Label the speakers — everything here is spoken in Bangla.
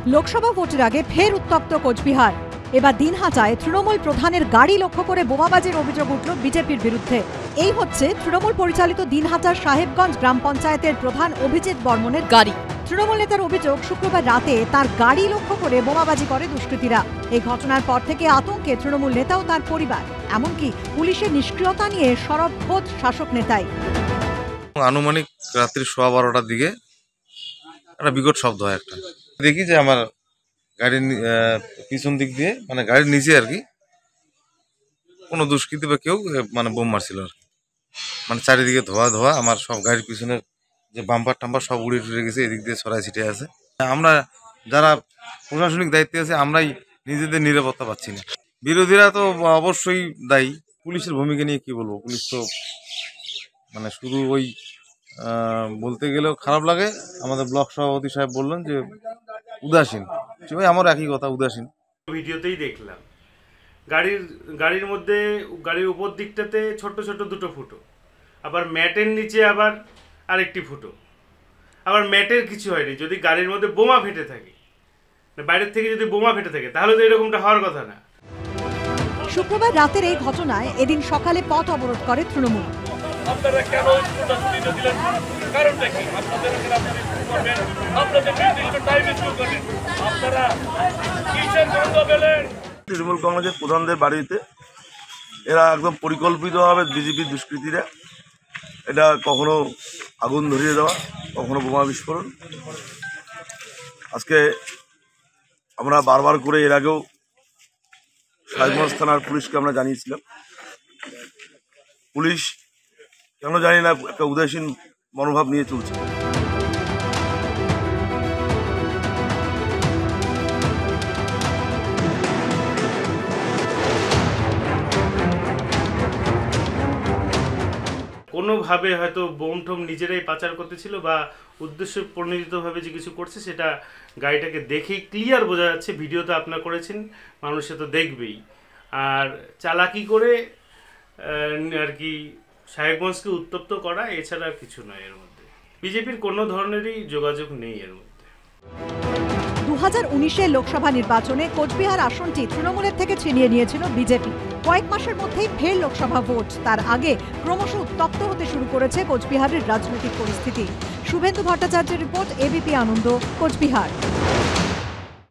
Speaker 1: লোকসভা ভোটের আগে ফের উত্তপ্ত কোচবিহার। এবার দিনহাটায় তৃণমূল প্রধানের গাড়ি লক্ষ্য করে বোমাবাজির অভিযোগ উঠল বিজেপির বিরুদ্ধে। এই হচ্ছে তৃণমূল পরিচালিত দিনহাটার সাহেবগঞ্জ গ্রাম পঞ্চায়েতের প্রধান অভিজিৎ বর্মনের গাড়ি। তৃণমূল নেতার অভিযোগ, শুক্রবার রাতে তার গাড়ি লক্ষ্য করে বোমাবাজি করে দুষ্কৃতীরা। এই ঘটনার পর থেকে আতঙ্কে তৃণমূল নেতা ও তার পরিবার, এমনকি পুলিশের নিষ্ক্রিয়তা নিয়ে সরব খোদ শাসক নেতাই।
Speaker 2: আনুমানিক রাত্রি 12:15টার দিকে একটা বিকট শব্দ হয়। একটা দেখি যে আমার গাড়ির পিছন দিক দিয়ে, মানে গাড়ির নিচে আর কি, কোনো দুষ্কৃতী বা কেউ মানে বোম মারছিল আর কি। মানে চারিদিকে ধোয়া ধোয়া, আমার সব গাড়ির পিছনের যে বাম্পার টাম্পার সব উড়ে টুড়ে গেছে, এদিক দিয়ে ছড়াই ছিটে আছে। আমরা যারা প্রশাসনিক দায়িত্বে আছে আমরাই নিজেদের নিরাপত্তা পাচ্ছি না। বিরোধীরা তো অবশ্যই দায়ী। পুলিশের ভূমিকা নিয়ে কি বলবো, পুলিশ তো মানে শুধু ওই বলতে গেলেও খারাপ লাগে। আমাদের ব্লক সভাপতি সাহেব বললেন যে উদাসীন, ভাই আমার একই কথা, উদাসীন।
Speaker 3: ভিডিওতেই দেখলাম গাড়ির মধ্যে, গাড়ির উপর দিকটাতে ছোট ছোট দুটো ফুটো, আবার ম্যাটের নিচে আবার আরেকটি ফুটো, আবার ম্যাটের কিছু হয়নি। যদি গাড়ির মধ্যে বোমা ফেটে থাকে, বাইরের থেকে যদি বোমা ফেটে থাকে, তাহলে তো এরকমটা হওয়ার কথা না।
Speaker 1: শুক্রবার রাতের এই ঘটনায় এদিন সকালে পথ অবরোধ করে তৃণমূল।
Speaker 4: আপনারা কেন স্কুলটা ছুটি দিলেন? কারণটা কি? আপনাদের করবেন, আপনাদের নির্দিষ্ট টাইমে শুরু করবেন। আপনারা কিসের বন্ধ পেলেন?
Speaker 5: তৃণমূল কংগ্রেসের প্রধানদের বাড়িতে এরা একদম পরিকল্পিতভাবে বিজেপি দুষ্কৃতীরা এটা কখনো আগুন ধরিয়ে দেওয়া, কখনো বোমা বিস্ফোরণ। আজকে আমরা বারবার করে এর আগেও সাহেবগঞ্জ থানার পুলিশকে আমরা জানিয়েছিলাম। পুলিশ কেন জানি না একটা উদাসীন মনোভাব নিয়ে চলছে।
Speaker 3: কোনোভাবে হয়তো বোম টোম নিজেরাই পাচার করতেছিল বা উদ্দেশ্য প্রণোদিতভাবে যে কিছু করছে, সেটা গাড়িটাকে দেখেই ক্লিয়ার বোঝা যাচ্ছে। ভিডিওতে আপনারা করেছেন, মানুষে তো দেখবেই। আর চালাকি করে আর কি সাহেবগঞ্জকে উত্তপ্ত করা, এছাড়া কিছু নয়। এর মধ্যে বিজেপির কোনো ধরনেরই যোগাযোগ নেই এর মধ্যে।
Speaker 1: 2019-এর লোকসভা নির্বাচনে কোচবিহার আসনটি তৃণমূলের থেকে ছিনিয়ে নিয়েছিল বিজেপি। কয়েক মাসের মধ্যেই ফের লোকসভা ভোট। তার আগে ক্রমশ উত্তপ্ত হতে শুরু করেছে কোচবিহারের রাজনৈতিক পরিস্থিতি। শুভেন্দু ভট্টাচার্যের রিপোর্ট, এবিপি আনন্দ, কোচবিহার।